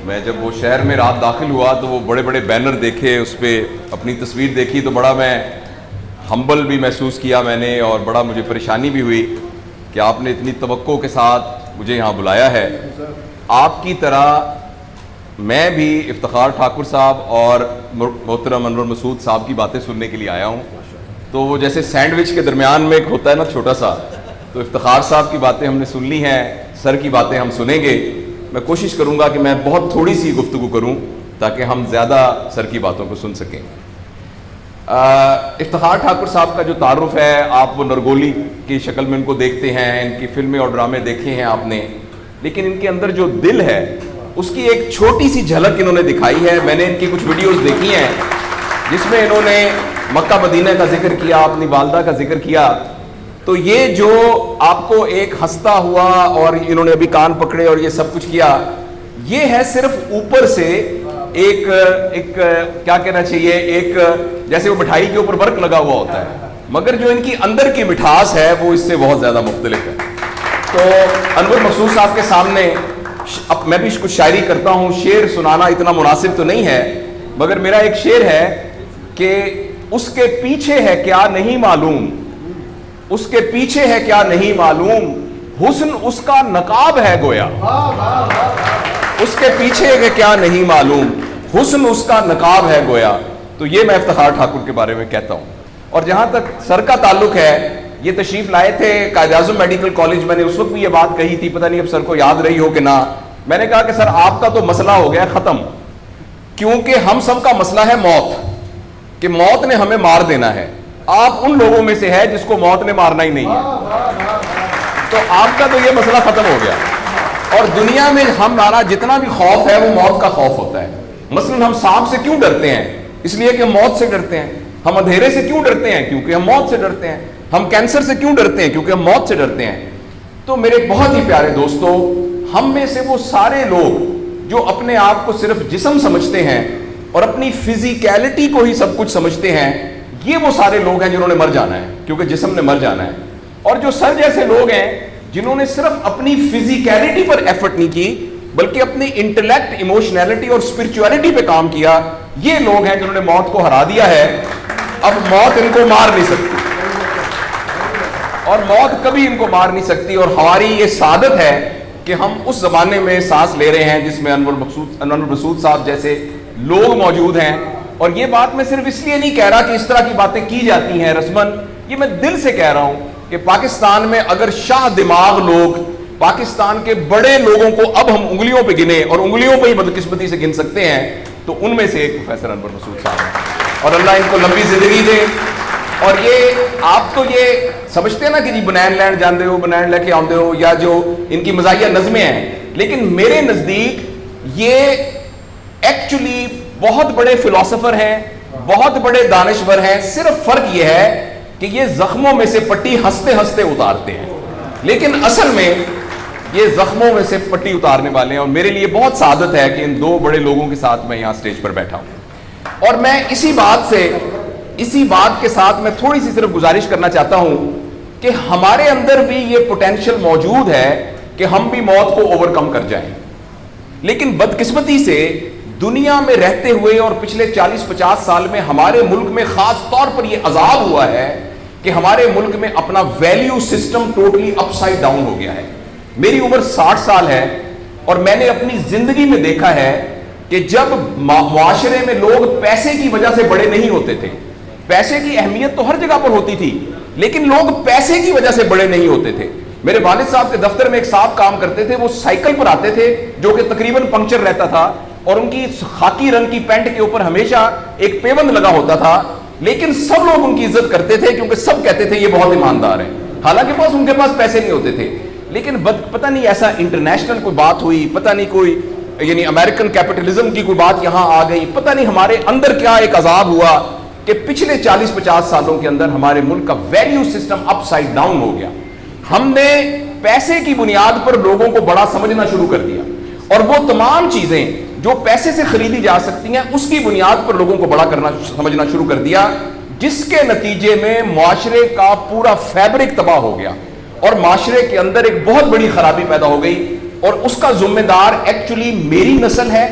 میں جب وہ شہر میں رات داخل ہوا تو وہ بڑے بڑے بینر دیکھے, اس پہ اپنی تصویر دیکھی تو بڑا میں ہمبل بھی محسوس کیا میں نے, اور بڑا مجھے پریشانی بھی ہوئی کہ آپ نے اتنی توقع کے ساتھ مجھے یہاں بلایا ہے. آپ کی طرح میں بھی افتخار ٹھاکر صاحب اور محترم انور مسعود صاحب کی باتیں سننے کے لیے آیا ہوں. تو وہ جیسے سینڈوچ کے درمیان میں ایک ہوتا ہے نا چھوٹا سا, تو افتخار صاحب کی باتیں ہم نے سن لی ہیں, سر کی باتیں ہم سنیں گے. میں کوشش کروں گا کہ میں بہت تھوڑی سی گفتگو کروں تاکہ ہم زیادہ سر کی باتوں کو سن سکیں. افتخار ٹھاکر صاحب کا جو تعارف ہے, آپ وہ نرگولی کی شکل میں ان کو دیکھتے ہیں, ان کی فلمیں اور ڈرامے دیکھے ہیں آپ نے, لیکن ان کے اندر جو دل ہے اس کی ایک چھوٹی سی جھلک انہوں نے دکھائی ہے. میں نے ان کی کچھ ویڈیوز دیکھی ہیں جس میں انہوں نے مکہ مدینہ کا ذکر کیا, اپنی والدہ کا ذکر کیا. تو یہ جو آپ کو ایک ہنستا ہوا اور انہوں نے ابھی کان پکڑے اور یہ سب کچھ کیا, یہ ہے صرف اوپر سے ایک کیا کہنا چاہیے, ایک جیسے وہ مٹھائی کے اوپر ورق لگا ہوا ہوتا ہے, مگر جو ان کی اندر کی مٹھاس ہے وہ اس سے بہت زیادہ مختلف ہے. تو انور مسعود صاحب کے سامنے اب میں بھی کچھ شاعری کرتا ہوں. شعر سنانا اتنا مناسب تو نہیں ہے, مگر میرا ایک شعر ہے کہ اس کے پیچھے ہے کیا نہیں معلوم, اس کے پیچھے ہے کیا نہیں معلوم, حسن اس کا نقاب ہے گویا. اس کے پیچھے ہے کیا نہیں معلوم, حسن اس کا نقاب ہے گویا. تو یہ میں افتخار ٹھاکر کے بارے میں کہتا ہوں. اور جہاں تک سر کا تعلق ہے, یہ تشریف لائے تھے قائد اعظم میڈیکل کالج. میں نے اس وقت بھی یہ بات کہی تھی, پتہ نہیں اب سر کو یاد رہی ہو کہ نہ. میں نے کہا کہ سر آپ کا تو مسئلہ ہو گیا ختم, کیونکہ ہم سب کا مسئلہ ہے موت, کہ موت نے ہمیں مار دینا ہے. آپ ان لوگوں میں سے ہے جس کو موت نے مارنا ہی نہیں ہے, تو آپ کا تو یہ مسئلہ ختم ہو گیا. اور دنیا میں ہمارا جتنا بھی خوف ہے وہ موت کا خوف ہوتا ہے. مثلا ہم سانپ سے کیوں ڈرتے ہیں؟ اس لیے کہ ہم موت سے ڈرتے ہیں. ہم اندھیرے سے کیوں ڈرتے ہیں؟ کیونکہ ہم موت سے ڈرتے ہیں. ہم کینسر سے کیوں ڈرتے ہیں؟ کیونکہ ہم موت سے ڈرتے ہیں. تو میرے بہت ہی پیارے دوستو, ہم میں سے وہ سارے لوگ جو اپنے آپ کو صرف جسم سمجھتے ہیں اور اپنی فزیکیلٹی کو ہی سب کچھ سمجھتے ہیں, یہ وہ سارے لوگ ہیں جنہوں نے مر جانا ہے, کیونکہ جسم نے مر جانا ہے. اور جو سر جیسے لوگ ہیں جنہوں نے صرف اپنی فزیکیلٹی پر ایفرٹ نہیں کی بلکہ اپنی انٹلیکٹ, ایموشنالٹی اور اسپرچولیٹی پہ کام کیا, یہ لوگ ہیں جنہوں نے موت کو ہرا دیا ہے. اب موت ان کو مار نہیں سکتی, اور موت کبھی ان کو مار نہیں سکتی. اور ہماری یہ سعادت ہے کہ ہم اس زمانے میں سانس لے رہے ہیں جس میں انور مسعود صاحب جیسے لوگ موجود ہیں. اور یہ بات میں صرف اس لیے نہیں کہہ رہا کہ اس طرح کی باتیں کی جاتی ہیں رسمن, یہ میں دل سے کہہ رہا ہوں کہ پاکستان میں اگر شاہ دماغ لوگ, پاکستان کے بڑے لوگوں کو اب ہم انگلیوں پہ گنے, اور انگلیوں پہ ہی بدقسمتی سے گن سکتے ہیں, تو ان میں سے ایک پروفیسر انور مسعود صاحب ہیں, اور اللہ ان کو لمبی زندگی دے. اور یہ آپ تو یہ سمجھتے ہیں نا کہ جی بنین لینڈ جاندے ہو, بنین لے کے آندے ہو, یا جو ان کی مزاحیہ نظمیں ہیں, لیکن میرے نزدیک یہ ایکچولی بہت بڑے فلاسفر ہیں, بہت بڑے دانشور ہیں. صرف فرق یہ ہے کہ یہ زخموں میں سے پٹی ہنستے ہنستے اتارتے ہیں, لیکن اصل میں یہ زخموں میں سے پٹی اتارنے والے ہیں. اور میرے لیے بہت سعادت ہے کہ ان دو بڑے لوگوں کے ساتھ میں یہاں سٹیج پر بیٹھا ہوں. اور میں اسی بات کے ساتھ میں تھوڑی سی صرف گزارش کرنا چاہتا ہوں کہ ہمارے اندر بھی یہ پوٹینشل موجود ہے کہ ہم بھی موت کو اوورکم کر جائیں. لیکن بدقسمتی سے دنیا میں رہتے ہوئے اور پچھلے 40-50 سال میں ہمارے ملک میں خاص طور پر یہ عذاب ہوا ہے کہ ہمارے ملک میں اپنا value system totally upside down ہو گیا ہے. میری عمر 60 سال ہے, اور میں نے اپنی زندگی میں دیکھا ہے کہ جب معاشرے میں لوگ پیسے کی وجہ سے بڑے نہیں ہوتے تھے, پیسے کی اہمیت تو ہر جگہ پر ہوتی تھی, لیکن لوگ پیسے کی وجہ سے بڑے نہیں ہوتے تھے. میرے والد صاحب کے دفتر میں ایک صاحب کام کرتے تھے, وہ سائیکل پر آتے تھے جو کہ تقریباً پنکچر رہتا تھا, اور ان کی خاکی رنگ کی پینٹ کے اوپر ہمیشہ ایک پیوند لگا ہوتا تھا, لیکن سب لوگ ان کی عزت کرتے تھے کیونکہ سب کہتے تھے یہ بہت ایماندار ہے. حالانکہ ان کے پاس پیسے نہیں ہوتے تھے, لیکن پتہ نہیں ایسا انٹرنیشنل کوئی بات ہوئی, پتہ نہیں کوئی یعنی امریکن کیپٹلزم کی کوئی بات یہاں آ گئی, پتہ نہیں ہمارے اندر کیا ایک عذاب ہوا کہ پچھلے 40-50 سالوں کے اندر ہمارے ملک کا ویلیو سسٹم اپ سائڈ ڈاؤن ہو گیا. ہم نے پیسے کی بنیاد پر لوگوں کو بڑا سمجھنا شروع کر دیا, اور وہ تمام چیزیں جو پیسے سے خریدی جا سکتی ہیں اس کی بنیاد پر لوگوں کو بڑا سمجھنا شروع کر دیا, جس کے نتیجے میں معاشرے کا پورا فیبرک تباہ ہو گیا, اور معاشرے کے اندر ایک بہت بڑی خرابی پیدا ہو گئی. اور اس کا ذمہ دار ایکچولی میری نسل ہے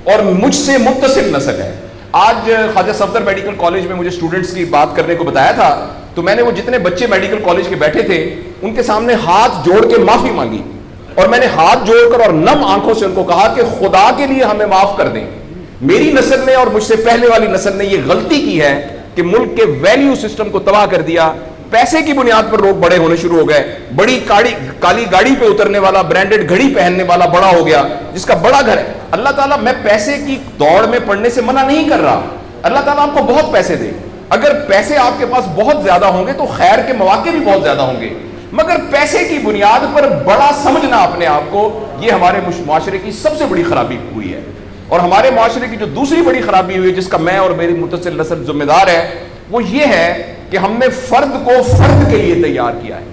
اور مجھ سے متصل نسل ہے. آج خواجہ صفدر میڈیکل کالج میں مجھے اسٹوڈنٹس کی بات کرنے کو بتایا تھا, تو میں نے وہ جتنے بچے میڈیکل کالج کے بیٹھے تھے ان کے سامنے ہاتھ جوڑ کے معافی مانگی, اور میں نے ہاتھ جوڑ کر اور نم آنکھوں سے ان کو کہا کہ خدا کے لیے ہمیں معاف کر دیں. میری نسل نے اور مجھ سے پہلے والی نسل نے یہ غلطی کی ہے کہ ملک کے ویلیو سسٹم کو تباہ کر دیا. پیسے کی بنیاد پر لوگ بڑے ہونے شروع ہو گئے. بڑی کالی گاڑی پہ اترنے والا, برانڈڈ گھڑی پہننے والا بڑا ہو گیا جس کا بڑا گھر ہے. اللہ تعالیٰ, میں پیسے کی دوڑ میں پڑنے سے منع نہیں کر رہا, اللہ تعالیٰ آپ کو بہت پیسے دے. اگر پیسے آپ کے پاس بہت زیادہ ہوں گے تو خیر کے مواقع بھی بہت زیادہ ہوں گے, مگر پیسے کی بنیاد پر بڑا سمجھنا اپنے آپ کو, یہ ہمارے معاشرے کی سب سے بڑی خرابی ہوئی ہے. اور ہمارے معاشرے کی جو دوسری بڑی خرابی ہوئی جس کا میں اور میری متصل نسل ذمہ دار ہے, وہ یہ ہے کہ ہم نے فرد کو فرد کے لیے تیار کیا ہے.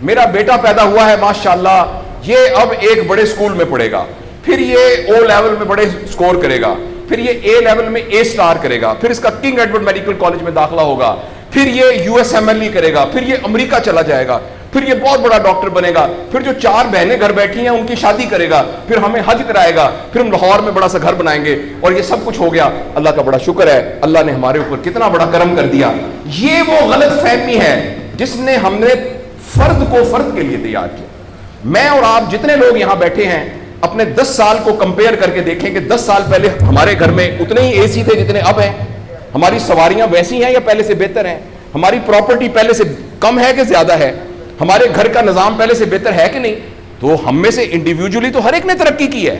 میرا بیٹا پیدا ہوا ہے ماشاءاللہ, یہ اب ایک بڑے اسکول میں پڑھے گا, پھر یہ او لیول میں بڑے سکور کرے گا, پھر یہ اے لیول میں اے سٹار کرے گا, پھر اس کا کنگ ایڈورڈ میڈیکل کالج میں داخلہ ہوگا, پھر یہ U S M L E کرے گا, پھر یہ امریکہ چلا جائے گا, پھر یہ بہت بڑا ڈاکٹر بنے گا, پھر جو 4 بہنیں گھر بیٹھی ہیں ان کی شادی کرے گا, پھر ہمیں حج کرائے گا, پھر ہم لاہور میں بڑا سا گھر بنائیں گے, اور یہ سب کچھ ہو گیا. اللہ کا بڑا شکر ہے, اللہ نے ہمارے اوپر کتنا بڑا کرم کر دیا. یہ وہ غلط فہمی ہے جس نے ہم نے فرد کو فرد کے لیے تیار کیا. میں اور آپ جتنے لوگ یہاں بیٹھے ہیں اپنے 10 سال کو کمپیئر کر کے دیکھیں کہ 10 سال پہلے ہمارے گھر میں اتنے ہی اے سی تھے جتنے اب ہیں, ہماری سواریاں ویسی ہیں یا پہلے سے بہتر ہیں, ہماری پراپرٹی پہلے سے کم ہے کہ زیادہ ہے, ہمارے گھر کا نظام پہلے سے بہتر ہے کہ نہیں. تو ہم میں سے انڈیویجولی تو ہر ایک نے ترقی کی ہے,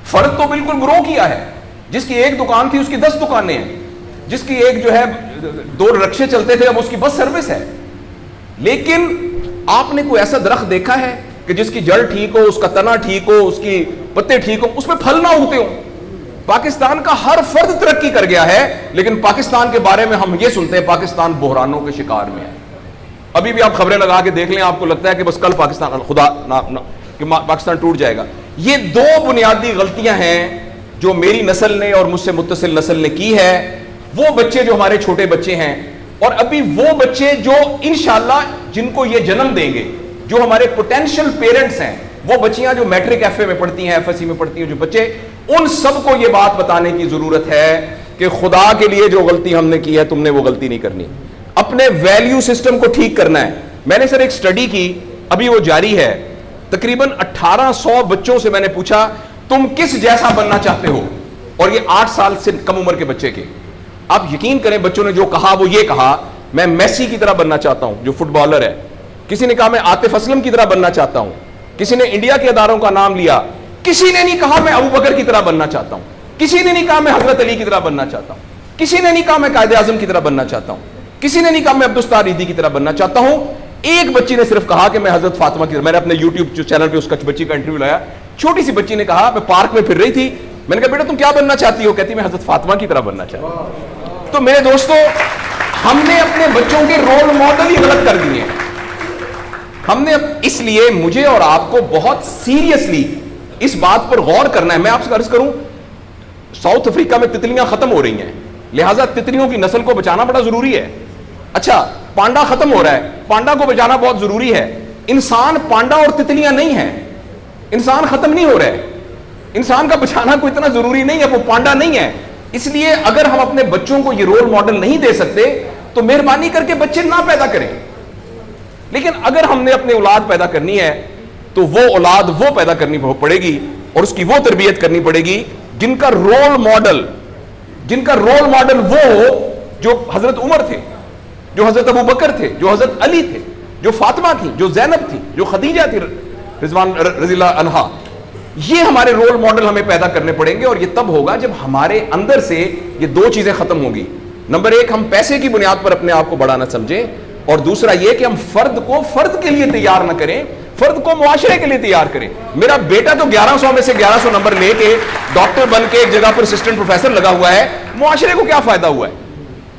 فرد تو بالکل گرو کیا ہے. جس کی ایک دکان تھی اس کی 10 دکانیں ہیں, جس کی ایک جو ہے 2 رکشے چلتے تھے اب اس کی بس سروس ہے. لیکن آپ نے کوئی ایسا درخت دیکھا ہے کہ جس کی جڑ ٹھیک ہو, اس کا تنا ٹھیک ہو, اس کی پتے ٹھیک ہو, اس میں پھل نہ اگتے ہوں؟ پاکستان کا ہر فرد ترقی کر گیا ہے, لیکن پاکستان کے بارے میں ہم یہ سنتے ہیں پاکستان بحرانوں کے شکار میں ہے. ابھی بھی آپ خبریں لگا کے دیکھ لیں, آپ کو لگتا ہے کہ بس کل پاکستان خدا نہ کہ پاکستان ٹوٹ جائے گا. یہ 2 بنیادی غلطیاں ہیں جو میری نسل نے اور مجھ سے متصل نسل نے کی ہے. وہ بچے جو ہمارے چھوٹے بچے ہیں, اور ابھی وہ بچے جو انشاءاللہ جن کو یہ جنم دیں گے, جو ہمارے پوٹینشیل پیرنٹس ہیں, وہ بچیاں جو میٹرک ایف اے میں پڑھتی ہیں, ایف ایس سی میں پڑھتی ہیں, جو بچے, ان سب کو یہ بات بتانے کی ضرورت ہے کہ خدا کے لیے جو غلطی ہم نے کی ہے تم نے وہ غلطی نہیں کرنی. اپنے ویلیو سسٹم کو ٹھیک کرنا ہے. میں نے سر ایک سٹڈی کی, ابھی وہ جاری ہے, تقریباً 1800 بچوں سے میں نے پوچھا تم کس جیسا بننا چاہتے ہو, اور یہ 8 سال سے کم عمر کے بچے کے. آپ یقین کریں بچوں نے جو کہا وہ یہ کہا, میں میسی کی طرح بننا چاہتا ہوں جو فٹ بالر ہے. کسی نے کہا میں عاطف اسلم کی طرح بننا چاہتا ہوں. کسی نے انڈیا کے اداروں کا نام لیا. کسی نے نہیں کہا میں ابو بکر کی طرح بننا چاہتا ہوں. کسی نے نہیں کہا میں حضرت علی کی طرح بننا چاہتا ہوں. کسی نے نہیں کہا میں قائد اعظم کی طرح بننا چاہتا ہوں. کسی نے نہیں کہا میں عبدالستار ایدھی کی طرح بننا چاہتا ہوں. ایک بچی نے صرف کہا کہ میں حضرت فاطمہ کی طرح. میں نے اپنے یوٹیوب چینل پہ اس کا بچی کا انٹرویو لایا. چھوٹی سی بچی نے کہا, میں پارک میں پھر رہی تھی, میں نے کہا بیٹا تم کیا بننا چاہتی ہو؟ کہتی میں حضرت فاطمہ کی طرح بننا چاہتی ہوں. تو میرے دوستو, ہم نے اپنے بچوں کے رول ماڈل ہی غلط کر دیے. ہم نے, اس لیے مجھے اور آپ کو بہت سیریسلی اس بات پر غور کرنا ہے. میں آپ سے عرض کروں, ساؤتھ افریقہ میں تتلیاں ختم ہو رہی ہیں, لہٰذا تتلیوں کی نسل کو بچانا بڑا ضروری ہے. اچھا, پانڈا ختم ہو رہا ہے, پانڈا کو بچانا بہت ضروری ہے. انسان پانڈا اور تتلیاں نہیں ہیں, انسان ختم نہیں ہو رہا ہے, انسان کا بچانا کوئی اتنا ضروری نہیں ہے, وہ پانڈا نہیں ہے. اس لیے اگر ہم اپنے بچوں کو یہ رول ماڈل نہیں دے سکتے تو مہربانی کر کے بچے نہ پیدا کریں. لیکن اگر ہم نے اپنی اولاد پیدا کرنی ہے تو وہ اولاد وہ پیدا کرنی پڑے گی, اور اس کی وہ تربیت کرنی پڑے گی جن کا رول ماڈل وہ ہو جو حضرت عمر تھے, جو حضرت ابو بکر تھے, جو حضرت علی تھے, جو فاطمہ تھی, جو زینب تھی, جو خدیجہ تھی رضوان رضی اللہ عنہا. یہ ہمارے رول ماڈل ہمیں پیدا کرنے پڑیں گے, اور یہ تب ہوگا جب ہمارے اندر سے یہ 2 چیزیں ختم ہوں گی. نمبر 1, ہم پیسے کی بنیاد پر اپنے آپ کو بڑا نہ سمجھیں, اور دوسرا یہ کہ ہم فرد کو فرد کے لیے تیار نہ کریں, فرد کو معاشرے کے لیے تیار کریں. میرا بیٹا تو 1100 میں سے 1100 نمبر لے کے ڈاکٹر بن کے ایک جگہ پر اسسٹنٹ پروفیسر لگا ہوا ہے, معاشرے کو کیا فائدہ ہوا ہے؟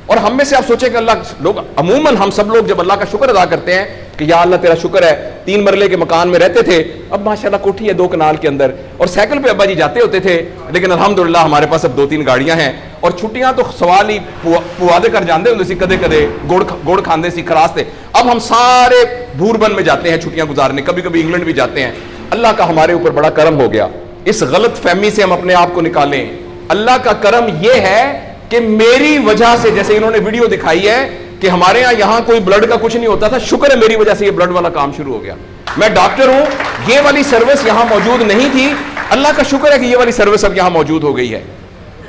اور ہم میں سے آپ سوچیں کہ اللہ لوگ, عموماً ہم سب لوگ جب اللہ کا شکر ادا کرتے ہیں کہ یا اللہ تیرا شکر ہے, 3 مرلے کے مکان میں رہتے تھے, اب ماشاءاللہ کوٹھی ہے 2 کنال کے اندر, اور سائیکل پہ ابا جی جاتے ہوتے تھے, لیکن الحمدللہ ہمارے پاس اب 2-3 گاڑیاں ہیں, اور چھٹیاں تو سوال ہی پوادے کر جاندے ہوندے سی, کدے کدے گوڑ کھاندے سی, خراس تھے. اب ہم سارے بھوربن میں جاتے ہیں چھٹیاں گزارنے, کبھی کبھی انگلینڈ بھی جاتے ہیں. اللہ کا ہمارے اوپر بڑا کرم ہو گیا. اس غلط فہمی سے ہم اپنے آپ کو نکالیں. اللہ کا کرم یہ ہے کہ میری وجہ سے, جیسے انہوں نے ویڈیو دکھائی ہے کہ ہمارے یہاں کوئی بلڈ کا کچھ نہیں ہوتا تھا, شکر ہے میری وجہ سے یہ بلڈ والا کام شروع ہو گیا. میں ڈاکٹر ہوں, یہ والی سروس یہاں موجود نہیں تھی, اللہ کا شکر ہے کہ یہ والی سروس اب یہاں موجود ہو گئی ہے.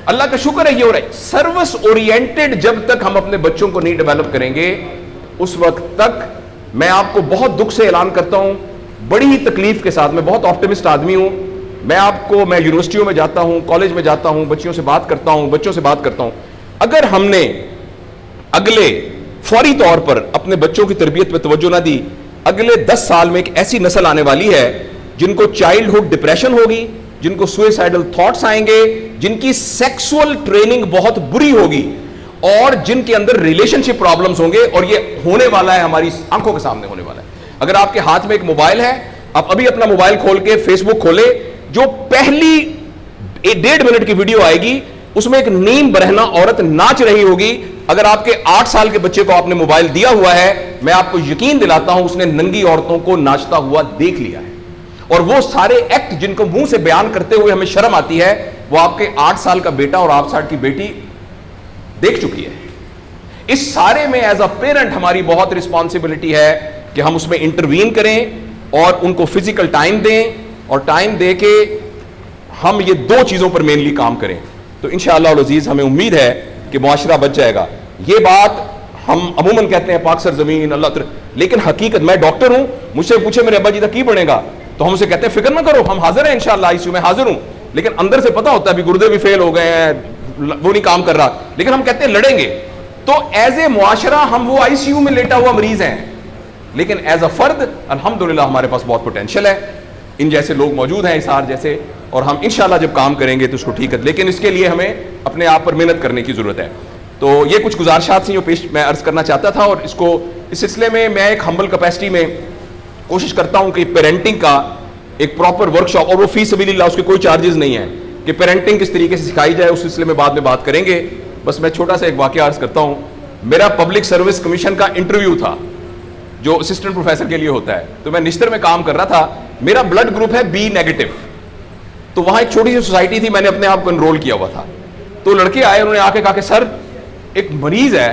اللہ کا شکر ہے یہ ہو رہا ہے. سروس اورینٹڈ جب تک ہم اپنے بچوں کو نہیں ڈیولپ کریں گے, اس وقت تک میں آپ کو بہت دکھ سے اعلان کرتا ہوں, بڑی ہی تکلیف کے ساتھ, میں بہت آپٹمسٹ آدمی ہوں, میں یونیورسٹیوں میں جاتا ہوں, کالج میں جاتا ہوں, بچوں سے بات کرتا ہوں, اگر ہم نے اگلے فوری طور پر اپنے بچوں کی تربیت پہ توجہ نہ دی, اگلے 10 سال میں ایک ایسی نسل آنے والی ہے جن کو چائلڈہڈ ڈپریشن ہوگی, جن کو سوئسائڈل تھاٹس آئیں گے, جن کی سیکسول ٹریننگ بہت بری ہوگی, اور جن کے اندر ریلیشن شپ پرابلمز ہوں گے. اور یہ ہونے والا ہے, ہماری آنکھوں کے سامنے ہونے والا ہے. اگر آپ کے ہاتھ میں ایک موبائل ہے, آپ ابھی اپنا موبائل کھول کے فیس بک کھولے, جو پہلی 1.5 منٹ کی ویڈیو آئے گی اس میں ایک نیم برہنہ عورت ناچ رہی ہوگی. اگر آپ کے 8 سال کے بچے کو آپ نے موبائل دیا ہوا ہے, میں آپ کو یقین دلاتا ہوں اس نے ننگی عورتوں کو ناچتا ہوا دیکھ لیا ہے. اور وہ سارے ایکٹ جن کو منہ سے بیان کرتے ہوئے ہمیں شرم آتی ہے, وہ آپ کے 8 سال کا بیٹا اور 8 سال کی بیٹی دیکھ چکی ہے. اس سارے میں ایز اے پیرنٹ ہماری بہت رسپانسبلٹی ہے کہ ہم اس میں انٹروین کریں اور ان کو فزیکل ٹائم دیں, اور ٹائم دے کے ہم یہ 2 چیزوں پر مینلی کام کریں. تو انشاءاللہ العزیز ہمیں امید ہے کہ معاشرہ بچ جائے گا. یہ بات ہم عموماً کہتے ہیں پاک سر زمین اللہ تعالی, لیکن حقیقت, میں ڈاکٹر ہوں, مجھ سے پوچھے میرے ابا جی تک کی بنے گا, تو ہم اسے کہتے ہیں فکر نہ کرو, ہم حاضر ہیں انشاءاللہ, ICU میں حاضر ہوں. لیکن اندر سے پتا ہوتا ہے ابھی گردے بھی فیل ہو گئے ہیں, وہ نہیں کام کر رہا, لیکن ہم کہتے ہیں لڑیں گے. تو ایز اے معاشرہ ہم وہ ICU میں لیٹا ہوا مریض ہیں, لیکن ایز اے فرد الحمدللہ ہمارے پاس بہت پوٹینشیل ہے. ان جیسے لوگ موجود ہیں, اسار جیسے, اور ہم انشاءاللہ جب کام کریں گے تو اس کو ٹھیک ہے. لیکن اس کے لیے ہمیں اپنے آپ پر محنت کرنے کی ضرورت ہے. تو یہ کچھ گزارشات تھیں جو میں عرض کرنا چاہتا تھا, اور اس سلسلے میں ایک ہمبل کیپیسٹی میں کوشش کرتا ہوں کہ پیرنٹنگ کا ایک پراپر ورک شاپ, اور وہ فی سبیل اللہ, اس کے کوئی چارجز نہیں ہیں, کہ پیرنٹنگ کس طریقے سے سکھائی جائے, اس سلسلے میں بعد میں بات کریں گے. بس میں چھوٹا سا ایک واقعہ عرض کرتا ہوں. میرا پبلک سروس کمیشن کا انٹرویو تھا جو اسسٹنٹ پروفیسر کے لیے ہوتا ہے, تو میں نشتر میں کام کر رہا تھا. میرا بلڈ گروپ ہے B نیگیٹو. تو وہاں ایک چھوٹی سی سوسائٹی تھی, میں نے اپنے آپ کو انرول کیا ہوا تھا. تو لڑکے آئے, انہوں نے آ کے کہا کہ سر ایک مریض ہے,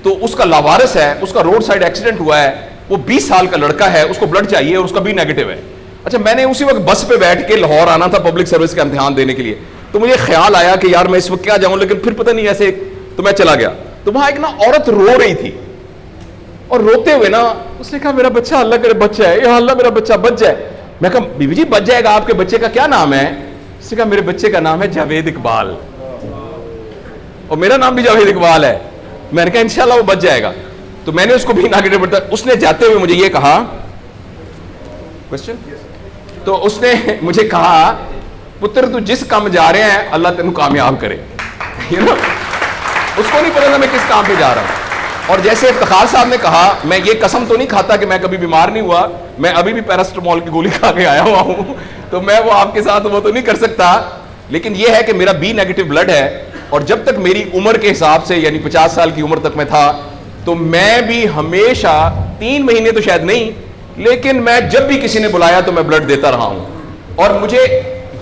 تو اس کا لاوارث ہے, اس کا روڈ سائڈ ایکسیڈنٹ ہوا ہے, وہ 20 سال کا لڑکا ہے, اس کو بلڈ چاہیے اور اس کا B نیگیٹو ہے. اچھا, میں نے اسی وقت بس پہ بیٹھ کے لاہور آنا تھا پبلک سروس کا امتحان دینے کے لیے. تو مجھے خیال آیا کہ یار میں اس وقت کیا جاؤں, لیکن پھر پتہ نہیں ایسے, تو میں چلا گیا. تو وہاں ایک نا عورت رو رہی تھی, اور روتے ہوئے نا اس نے کہا میرا بچہ اللہ کرے بچہ ہے, یا اللہ میرا بچہ بچ جائے. میں کہا بی بی جی بچ جائے گا, آپ کے بچے کا کیا نام ہے؟ اس نے کہا میرے بچے کا نام ہے جاوید اقبال, اور میرا نام بھی جاوید اقبال ہے. میں نے کہا انشاءاللہ وہ بچ جائے گا. تو میں نے اس کو بھی ناگیٹو بتایا. اس نے جاتے ہوئے مجھے یہ کہا, کوسچن, تو اس نے مجھے کہا پتر تو جس کام جا رہے ہیں اللہ تینوں کامیاب کرے. اس کو نہیں پتا تھا میں کس کام پہ جا رہا ہوں. اور جیسے افتخار صاحب نے کہا, میں یہ قسم تو نہیں کھاتا کہ میں کبھی بیمار نہیں ہوا, میں ابھی بھی پیراسٹامول کی گولی کھا کے آیا ہوا ہوں, تو میں وہ آپ کے ساتھ وہ تو نہیں کر سکتا. لیکن یہ ہے کہ میرا B نیگیٹو بلڈ ہے, اور جب تک میری عمر کے حساب سے یعنی 50 سال کی عمر تک میں تھا, تو میں بھی ہمیشہ 3 مہینے تو شاید نہیں, لیکن میں جب بھی کسی نے بلایا تو میں بلڈ دیتا رہا ہوں. اور مجھے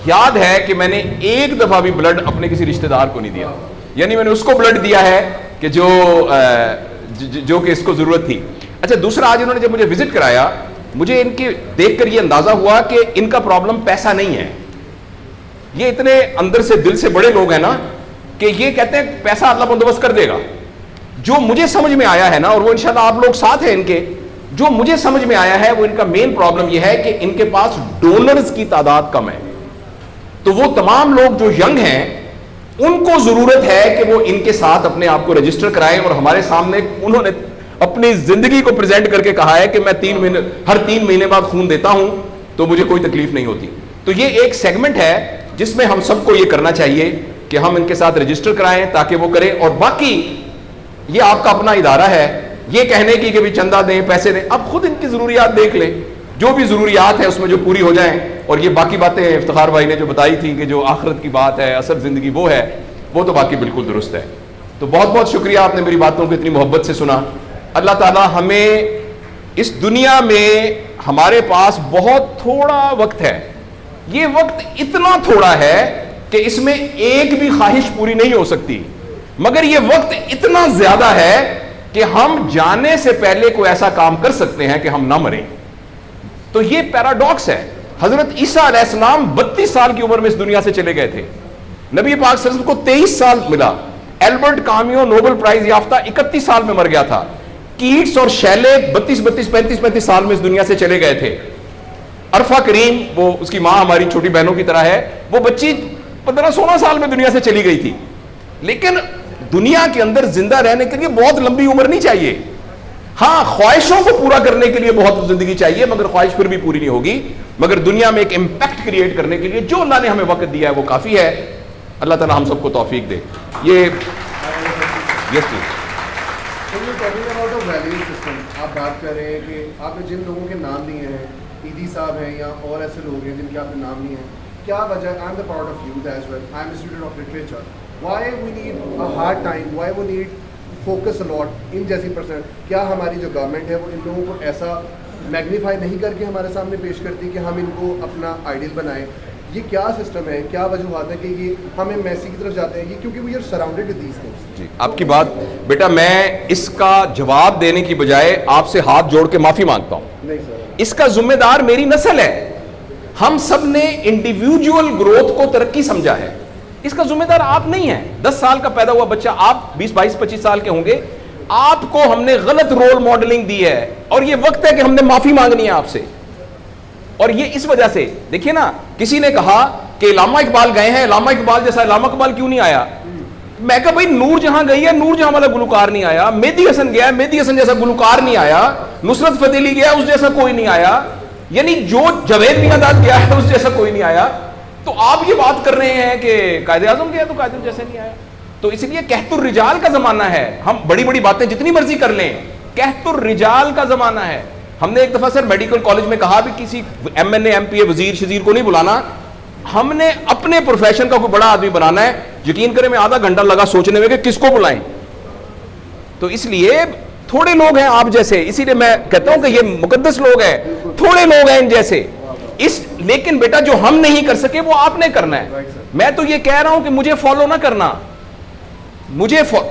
یاد ہے کہ میں نے ایک دفعہ بھی بلڈ اپنے کسی رشتہ دار کو نہیں دیا, یعنی میں نے اس کو بلڈ دیا ہے کہ جو کہ اس کو ضرورت تھی. اچھا, دوسرا, آج انہوں نے جب مجھے وزٹ کرایا, مجھے ان کے دیکھ کر یہ اندازہ ہوا کہ ان کا پرابلم پیسہ نہیں ہے. یہ اتنے اندر سے دل سے بڑے لوگ ہیں نا کہ یہ کہتے ہیں پیسہ اللہ بندوبست کر دے گا. جو مجھے سمجھ میں آیا ہے نا, اور وہ انشاءاللہ آپ لوگ ساتھ ہیں ان کے, جو مجھے سمجھ میں آیا ہے وہ ان کا مین پرابلم یہ ہے کہ ان کے پاس ڈونرز کی تعداد کم ہے. تو وہ تمام لوگ جو ینگ ہیں ان کو ضرورت ہے کہ وہ ان کے ساتھ اپنے آپ کو رجسٹر کرائیں, اور ہمارے سامنے انہوں نے اپنی زندگی کو پریزنٹ کر کے کہا ہے کہ میں ہر 3 مہینے بعد خون دیتا ہوں, تو مجھے کوئی تکلیف نہیں ہوتی. تو یہ ایک سیگمنٹ ہے جس میں ہم سب کو یہ کرنا چاہیے کہ ہم ان کے ساتھ رجسٹر کرائیں تاکہ وہ کریں. اور باقی یہ آپ کا اپنا ادارہ ہے, یہ کہنے کی کہ بھی چندہ دیں, پیسے دیں, اب خود ان کی ضروریات دیکھ لیں, جو بھی ضروریات ہیں اس میں جو پوری ہو جائیں. اور یہ باقی باتیں افتخار بھائی نے جو بتائی تھیں کہ جو آخرت کی بات ہے, اصل زندگی وہ ہے, وہ تو باقی بالکل درست ہے. تو بہت بہت شکریہ, آپ نے میری باتوں کو اتنی محبت سے سنا. اللہ تعالی ہمیں اس دنیا میں ہمارے پاس بہت تھوڑا وقت ہے. یہ وقت اتنا تھوڑا ہے کہ اس میں ایک بھی خواہش پوری نہیں ہو سکتی, مگر یہ وقت اتنا زیادہ ہے کہ ہم جانے سے پہلے کوئی ایسا کام کر سکتے ہیں کہ ہم نہ مریں. تو یہ پیراڈاکس ہے. حضرت عیسیٰ علیہ السلام 32 سال کی عمر میں اس دنیا سے چلے گئے تھے, نبی پاک صلی اللہ علیہ وسلم کو 23 سال ملا, ایلبرٹ کامیو نوبل پرائز یافتہ 31 سال میں مر گیا تھا, کیٹس اور شیلے 35 سال میں اس دنیا سے چلے گئے تھے, عرفہ کریم وہ اس کی ماں ہماری چھوٹی بہنوں کی طرح ہے, وہ بچی 15-16 سال میں دنیا سے چلی گئی تھی. لیکن دنیا کے اندر زندہ رہنے کے لیے بہت لمبی عمر نہیں چاہیے. ہاں خواہشوں کو پورا کرنے کے لیے بہت زندگی چاہیے, مگر خواہش پھر بھی پوری نہیں ہوگی. مگر دنیا میں ایک امپیکٹ کریٹ کرنے کے لیے جو اللہ نے ہمیں وقت دیا ہے وہ کافی ہے. اللہ تعالیٰ ہم سب کو توفیق دے. یہ یس پلیز. آپ بات کر رہے ہیں کہ آپ نے جن لوگوں کے نام لیے ہیں, ایدی صاحب ہیں یا اور ایسے لوگ ہیں جن کے آپ نے نام لیے ہیں, کیا وجہ, I am the part of youth as well, I am a student of literature, why we need a hard time, why we need focus a lot ان جیسی پرسن. کیا ہماری جو گورنمنٹ ہے وہ ان لوگوں کو ایسا میگنیفائی نہیں کر کے ہمارے سامنے پیش کرتی کہ ہم ان کو اپنا آئیڈیل بنائیں؟ یہ کیا سسٹم ہے, کیا وجوہات ہے کہ یہ ہمیں میسی کی طرف جاتے ہیں؟ یہ کیونکہ we are surrounded with these things. جی آپ کی بات بیٹا, میں اس کا جواب دینے کی بجائے آپ سے ہاتھ جوڑ کے معافی مانگتا ہوں. نہیں سر, اس کا ذمہ دار میری نسل ہے. ہم سب نے انڈیویجول گروتھ کو ترقی سمجھا ہے, اس کا ذمہ دار آپ نہیں ہے. 10 سال کا پیدا ہوا بچہ, آپ 20-22-25 سال کے ہوں گے, آپ کو ہم نے غلط رول ماڈلنگ دی ہے, اور یہ وقت ہے کہ ہم نے معافی مانگنی ہے آپ سے. اور یہ اس وجہ سے دیکھیے نا, کسی نے کہا کہ علامہ اقبال گئے ہیں, علامہ اقبال جیسا علامہ اقبال کیوں نہیں آیا؟ میں کہا بھائی نور جہاں گئی ہے, نور جہاں والا گلوکار نہیں آیا. مہدی حسن گیا ہے, مہدی حسن جیسا گلوکار نہیں آیا. نصرت فتح علی گیا, اس جیسا کوئی نہیں آیا. یعنی جو جاوید میاں داد گیا ہے اس جیسا کوئی نہیں آیا. تو آپ یہ بات کر رہے ہیں کہ قائد اعظم گیا تو قائد جیسے نہیں آیا. تو اس لیے کہت الرجال کا زمانہ ہے. ہم بڑی بڑی باتیں جتنی مرضی کر لیں, کہت الرجال کا زمانہ ہے. ہم نے ایک دفعہ سر میڈیکل کالج میں کہا بھی کسی M N A M P A وزیر شزیر کو نہیں بلانا, ہم نے اپنے پروفیشن کا کوئی بڑا آدمی بنانا ہے. یقین کریں میں آدھا گھنٹہ لگا سوچنے میں کہ کس کو بلائیں. تو اس لیے تھوڑے لوگ ہیں آپ جیسے, اسی لیے میں کہتا ہوں کہ یہ مقدس لوگ ہیں, تھوڑے لوگ ہیں ان جیسے. لیکن بیٹا جو ہم نہیں کر سکے وہ آپ نے کرنا ہے. میں تو یہ کہہ رہا ہوں کہ مجھے فالو نہ کرنا,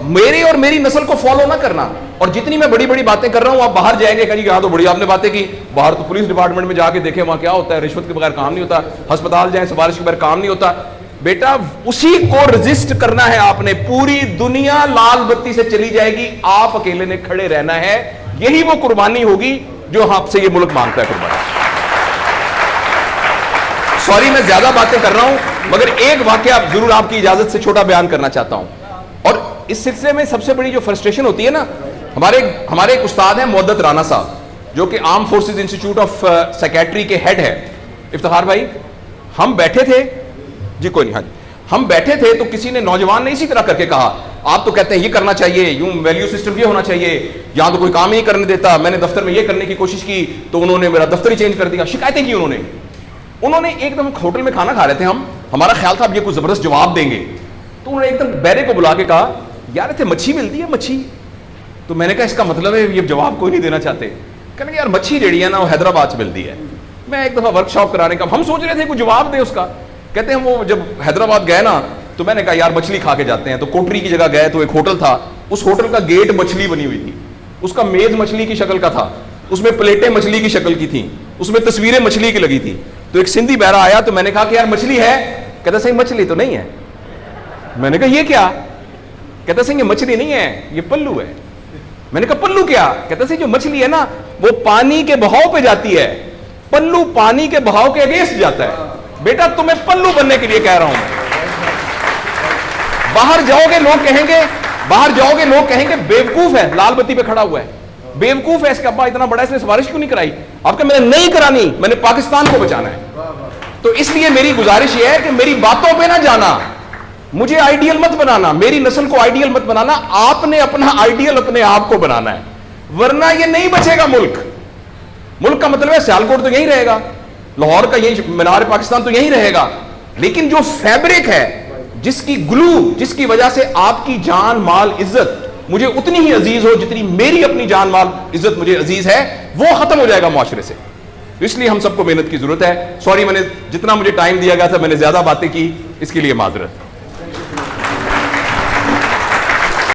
میرے اور میری نسل کو فالو نہ کرنا. اور جتنی میں بڑی بڑی باتیں کر رہا ہوں, آپ باہر جائیں گے کہ یہاں تو بڑی آپ نے باتیں کی, باہر تو پولیس ڈپارٹمنٹ میں جا کے دیکھیں وہاں کیا ہوتا ہے, رشوت کے بغیر کام نہیں ہوتا. ہسپتال جائیں, سفارش کے بغیر کام نہیں ہوتا. بیٹا اسی کو رزسٹ کرنا ہے آپ نے. پوری دنیا لال بتی سے چلی جائے گی, آپ اکیلے نے کھڑے رہنا ہے. یہی وہ قربانی ہوگی جو آپ سے یہ ملک مانگتا ہے قربانی. سوری میں زیادہ باتیں کر رہا ہوں, مگر ایک واقعہ ضرور آپ کی اجازت سے چھوٹا بیان کرنا چاہتا ہوں. اور اس سلسلے میں سب سے بڑی جو فرسٹریشن ہوتی ہے نا, ہمارے ایک استاد ہیں مودت رانا صاحب, جو کہ arm forces institute of psychiatry کے ہیڈ ہے. افتخار بھائی, ہم بیٹھے تھے, جی کوئی نہیں, ہاں جی, ہم بیٹھے تھے تو کسی نے, نوجوان نے اسی طرح کر کے کہا, آپ تو کہتے ہیں یہ کرنا چاہیے, یوں ویلیو سسٹم یہ ہونا چاہیے, یہاں تو کوئی کام ہی کرنے دیتا, میں نے دفتر میں یہ کرنے کی کوشش کی تو انہوں نے میرا دفتر ہی چینج کر دیا. شکایتیں کی انہوں نے ایک دم ہوٹل میں کھانا کھا رہے تھے ہم, ہمارا خیال تھا اب یہ کوئی زبردست جواب دیں گے, تو انہوں نے ایک دم بیرے کو بلا کے کہا یار اتنے مچھی ملتی ہے مچھی. تو میں نے کہا اس کا مطلب ہے یہ جواب کوئی نہیں دینا چاہتے. کہنے کہ یار مچھی جڑی ہے نا وہ حیدرآباد سے ملتی ہے. میں ایک دفعہ ورک شاپ کرانے کا, ہم سوچ رہے تھے کوئی جواب دے اس کا. کہتے ہیں وہ جب حیدرآباد گئے نا تو میں نے کہا یار مچھلی کھا کے جاتے ہیں. تو کوٹری کی جگہ گئے تو ایک ہوٹل تھا, اس ہوٹل کا گیٹ مچھلی بنی ہوئی تھی, اس کا میز مچھلی کی شکل کا تھا, اس میں پلیٹیں مچھلی کی شکل کی تھیں, اس میں تصویریں مچھلی کی لگی تھی. تو ایک سندھی بہرا آیا تو میں نے کہا کہ یار مچھلی ہے؟ کہتا صحیح مچھلی تو نہیں ہے. میں نے کہا یہ کیا؟ کہتا صحیح یہ مچھلی نہیں ہے, یہ پلو ہے. میں نے کہا پلو کیا؟ کہتا صحیح جو مچھلی ہے نا وہ پانی کے بہاؤ پہ جاتی ہے, پلو پانی کے بہاؤ کے اگینسٹ جاتا ہے. بیٹا تمہیں پلو بننے کے لیے کہہ رہا ہوں میں. باہر جاؤ گے لوگ کہیں گے بیوقوف ہے, لال بتی پہ کھڑا ہوا ہے, بیوقوف ہے, اس کا ابا اتنا بڑا اس نے سفارش کیوں نہیں کرائی؟ آپ کا میں نے نہیں کرانی, میں نے پاکستان کو بچانا ہے. تو اس لیے میری گزارش یہ ہے کہ میری باتوں پہ نہ جانا, مجھے آئیڈیل مت بنانا, میری نسل کو آئیڈیل مت بنانا, آپ نے اپنا آئیڈیل اپنے آپ کو بنانا ہے, ورنہ یہ نہیں بچے گا ملک. ملک کا مطلب ہے سیالکوٹ تو یہی رہے گا, لاہور کا یہی مینار پاکستان تو یہی رہے گا, لیکن جو فیبرک ہے, جس کی گلو, جس کی وجہ سے آپ کی جان مال عزت مجھے اتنی ہی عزیز ہو جتنی میری اپنی جان مال عزت مجھے عزیز ہے، وہ ختم ہو جائے گا معاشرے سے. اس لیے ہم سب کو محنت کی ضرورت ہے. سوری، میں نے جتنا مجھے ٹائم دیا گیا تھا میں نے زیادہ باتیں کی، اس کے لیے معذرت.